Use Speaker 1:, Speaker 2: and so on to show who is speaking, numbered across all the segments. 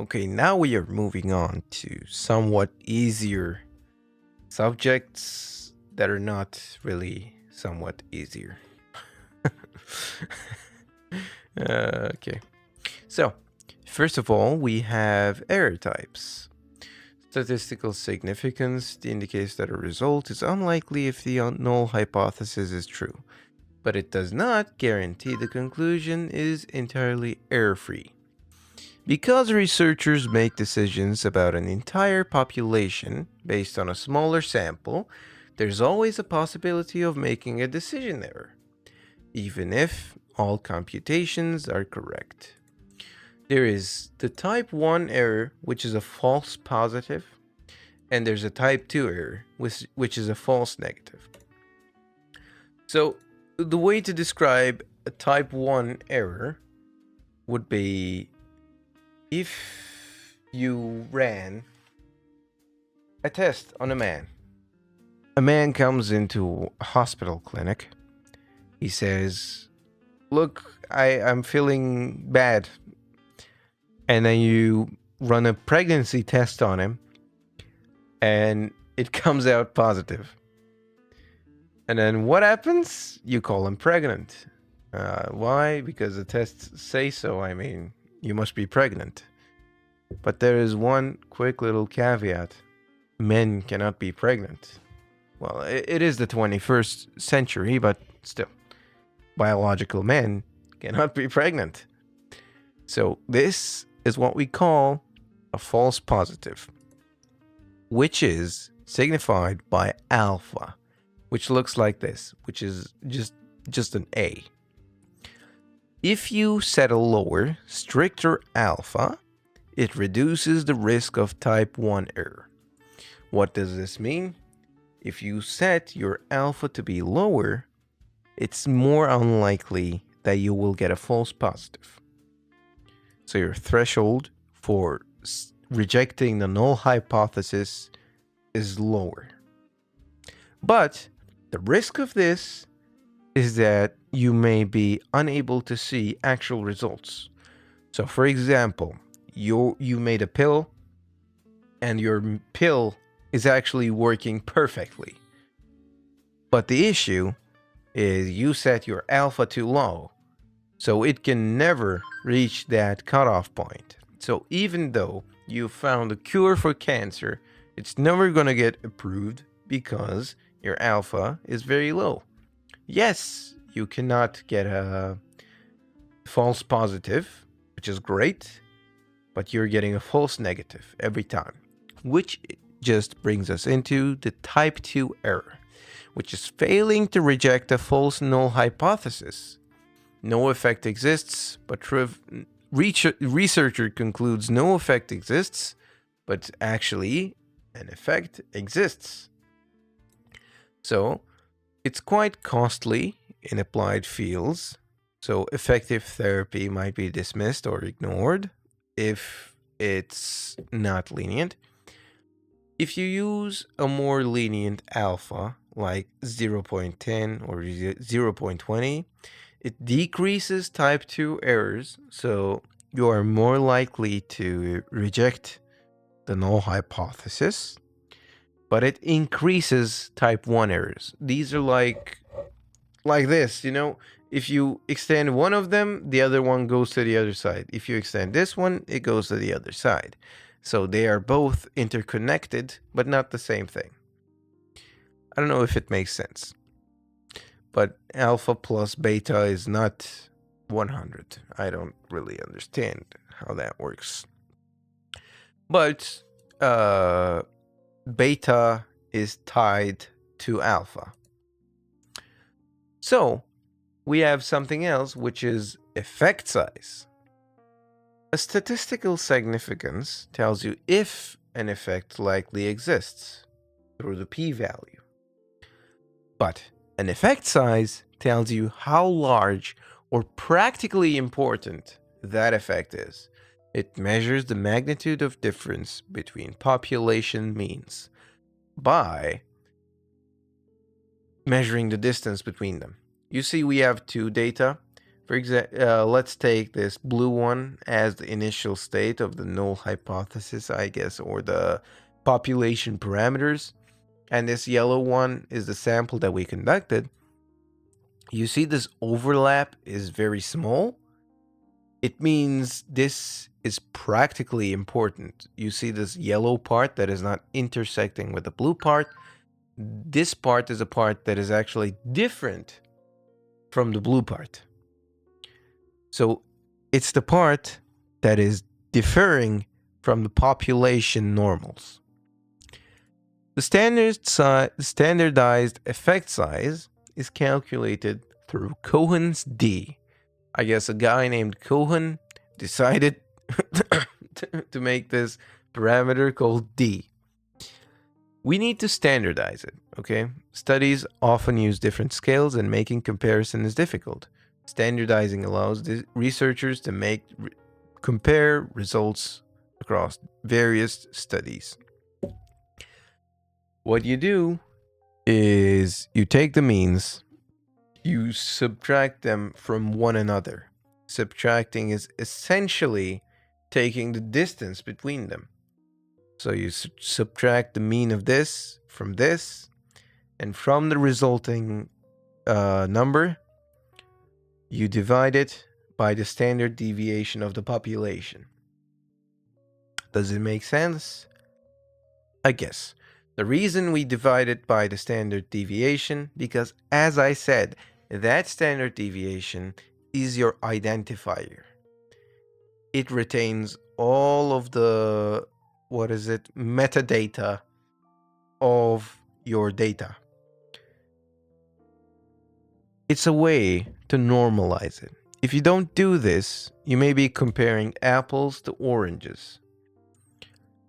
Speaker 1: Okay, now we are moving on to somewhat easier subjects that are not really somewhat easier. Okay, so first of all, we have error types. Statistical significance indicates that a result is unlikely if the null hypothesis is true, but it does not guarantee the conclusion is entirely error free. Because researchers make decisions about an entire population based on a smaller sample, there's always a possibility of making a decision error, even if all computations are correct. There is the type 1 error, which is a false positive, and there's a type 2 error, which is a false negative. So, the way to describe a type 1 error would be if you ran a test on a man. A man comes into a hospital clinic. He says, "Look, I'm feeling bad." And then you run a pregnancy test on him, and it comes out positive. And then what happens? You call him pregnant. Why? Because the tests say so. I mean, you must be pregnant. But there is one quick little caveat: men cannot be pregnant. Well, it is the 21st century, but still, biological men cannot be pregnant. So, this is what we call a false positive, which is signified by alpha, which looks like this, which is just an A. If you set a lower, stricter alpha, it reduces the risk of type 1 error. What does this mean? If you set your alpha to be lower, it's more unlikely that you will get a false positive. So your threshold for rejecting the null hypothesis is lower. But the risk of this is that you may be unable to see actual results. So for example, you made a pill and your pill is actually working perfectly. But the issue is you set your alpha too low, so it can never reach that cutoff point. So even though you found a cure for cancer, it's never going to get approved because your alpha is very low. Yes, you cannot get a false positive, which is great, but you're getting a false negative every time, which just brings us into the type 2 error, which is failing to reject a false null hypothesis. No effect exists, but researcher concludes no effect exists, but actually an effect exists. So it's quite costly in applied fields. So effective therapy might be dismissed or ignored if it's not lenient. If you use a more lenient alpha, like 0.10 or 0.20, it decreases type 2 errors, so you are more likely to reject the null hypothesis, but it increases type 1 errors. These are like this, if you extend one of them, the other one goes to the other side. If you extend this one, it goes to the other side. So they are both interconnected, but not the same thing. I don't know if it makes sense. But alpha plus beta is not 100. I don't really understand how that works. But beta is tied to alpha. So we have something else, which is effect size. A statistical significance tells you if an effect likely exists through the p-value. But an effect size tells you how large or practically important that effect is. It measures the magnitude of difference between population means by measuring the distance between them. You see, we have two data. For example, let's take this blue one as the initial state of the null hypothesis, I guess, or the population parameters. And this yellow one is the sample that we conducted. You see this overlap is very small. It means this is practically important. You see this yellow part that is not intersecting with the blue part. This part is a part that is actually different from the blue part. So it's the part that is differing from the population normals. The standardized effect size is calculated through Cohen's d. I guess a guy named Cohen decided to make this parameter called d. We need to standardize it, okay? Studies often use different scales and making comparison is difficult. Standardizing allows the researchers to compare results across various studies. What you do is you take the means, you subtract them from one another. Subtracting is essentially taking the distance between them. So you subtract the mean of this, and from the resulting number, you divide it by the standard deviation of the population. Does it make sense? I guess. The reason we divide it by the standard deviation, because as I said, that standard deviation is your identifier. It retains all of the, metadata of your data. It's a way to normalize it. If you don't do this, you may be comparing apples to oranges.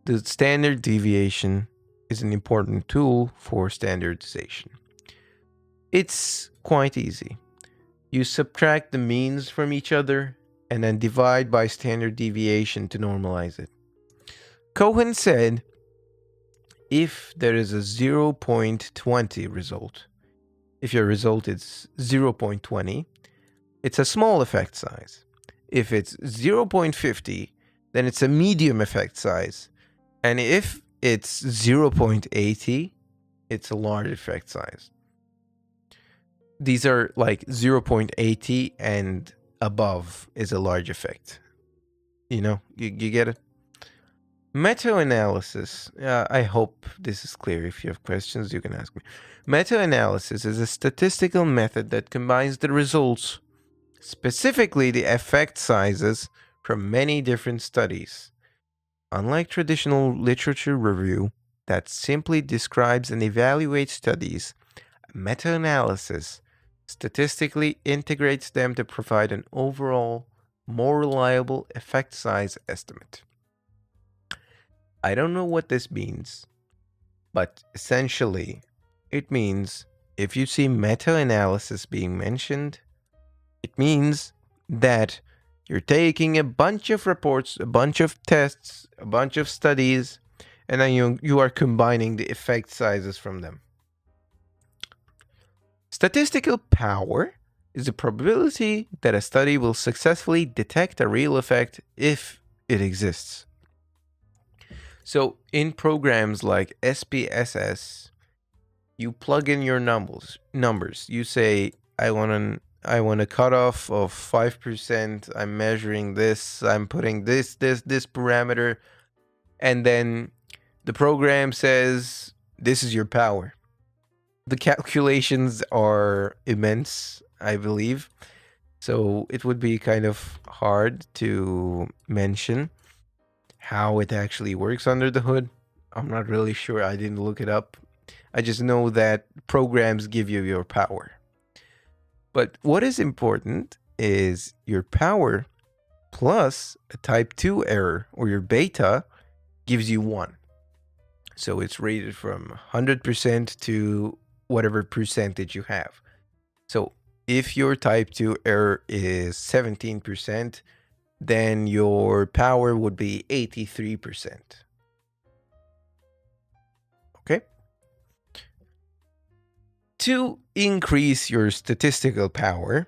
Speaker 1: The standard deviation is an important tool for standardization. It's quite easy. You subtract the means from each other and then divide by standard deviation to normalize it. Cohen said if there is a 0.20 result, if your result is 0.20, it's a small effect size. If it's 0.50, then it's a medium effect size. And if it's 0.80, it's a large effect size. These are like 0.80 and above is a large effect. You get it? Meta-analysis. I hope this is clear. If you have questions, you can ask me. Meta-analysis is a statistical method that combines the results, specifically the effect sizes, from many different studies. Unlike traditional literature review that simply describes and evaluates studies, meta-analysis statistically integrates them to provide an overall, more reliable effect size estimate. I don't know what this means, but essentially, it means if you see meta-analysis being mentioned, it means that you're taking a bunch of reports, a bunch of tests, a bunch of studies, and then you are combining the effect sizes from them. Statistical power is the probability that a study will successfully detect a real effect if it exists. So in programs like SPSS, you plug in your numbers. You say, I want a cutoff of 5%. I'm measuring this. I'm putting this parameter. And then the program says, this is your power. The calculations are immense, I believe. So it would be kind of hard to mention how it actually works under the hood. I'm not really sure. I didn't look it up. I just know that programs give you your power. But what is important is your power plus a type 2 error, or your beta, gives you 1. So it's rated from 100% to whatever percentage you have. So if your type 2 error is 17%, then your power would be 83%. Okay? To increase your statistical power,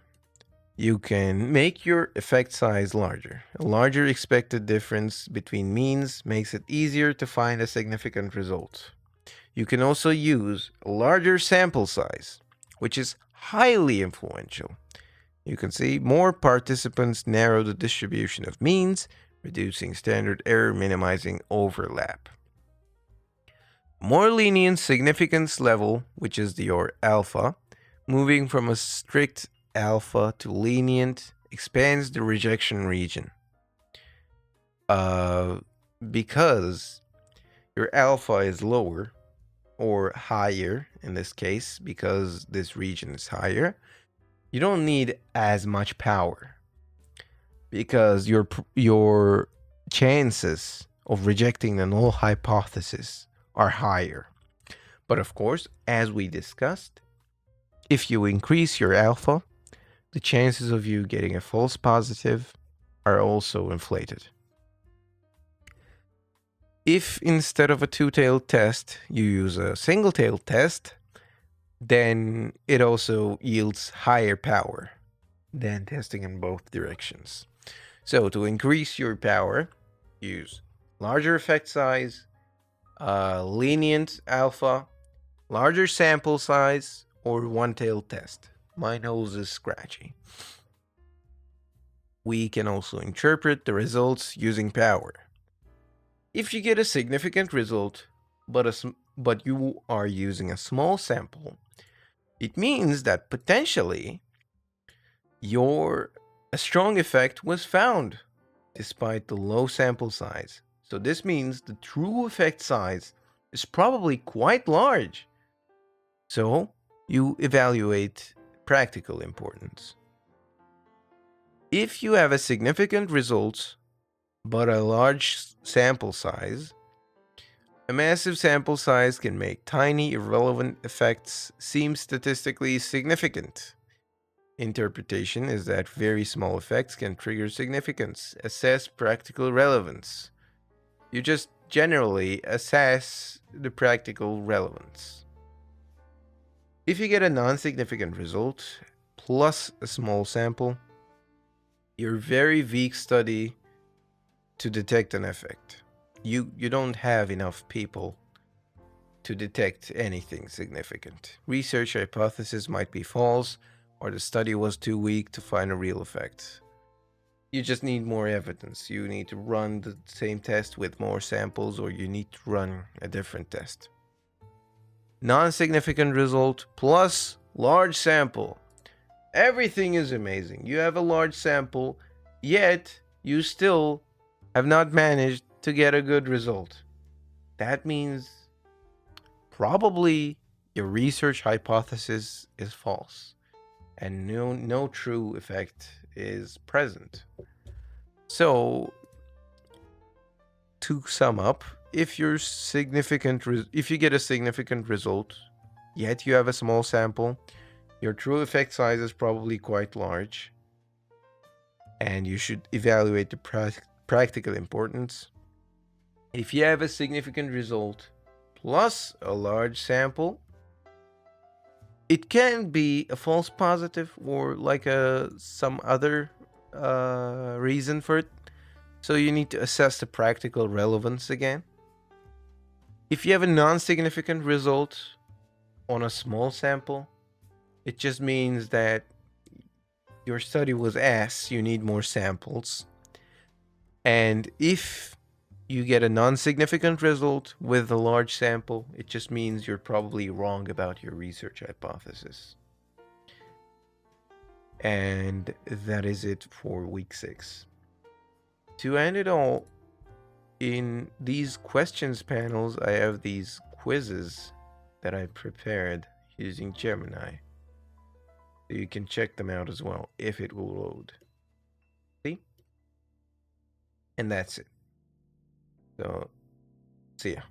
Speaker 1: You can make your effect size larger. A larger expected difference between means makes it easier to find a significant result. You can also use a larger sample size, which is highly influential. You can see more participants narrow the distribution of means, reducing standard error, minimizing overlap. More lenient significance level, which is your alpha, moving from a strict alpha to lenient, expands the rejection region. Because your alpha is lower or higher in this case, because this region is higher, you don't need as much power because your chances of rejecting the null hypothesis are higher. But of course, as we discussed, if you increase your alpha, the chances of you getting a false positive are also inflated. If instead of a two-tailed test, you use a single-tailed test, then it also yields higher power than testing in both directions. So to increase your power, use larger effect size, lenient alpha, larger sample size, or one-tailed test. My nose is scratchy. We can also interpret the results using power. If you get a significant result, but you are using a small sample, it means that potentially a strong effect was found despite the low sample size. So this means the true effect size is probably quite large. So you evaluate practical importance. If you have a significant result but a large sample size, a massive sample size can make tiny irrelevant effects seem statistically significant. Interpretation is that very small effects can trigger significance. Assess practical relevance. You just generally assess the practical relevance. If you get a non-significant result plus a small sample, you're very weak study to detect an effect. You don't have enough people to detect anything significant. Research hypothesis might be false, or the study was too weak to find a real effect. You just need more evidence. You need to run the same test with more samples, or you need to run a different test. Non-significant result plus large sample. Everything is amazing. You have a large sample, yet you still have not managed to get a good result. That means probably your research hypothesis is false and no true effect is present. So to sum up, if you get a significant result, yet you have a small sample, your true effect size is probably quite large, and you should evaluate the practical importance. If you have a significant result plus a large sample, it can be a false positive or like some other reason for it. So you need to assess the practical relevance again. If you have a non-significant result on a small sample, it just means that your study was ass, you need more samples. And if you get a non-significant result with a large sample, it just means you're probably wrong about your research hypothesis. And that is it for week 6. To end it all, in these questions panels, I have these quizzes that I prepared using Gemini. So you can check them out as well if it will load. See? And that's it. So, see ya.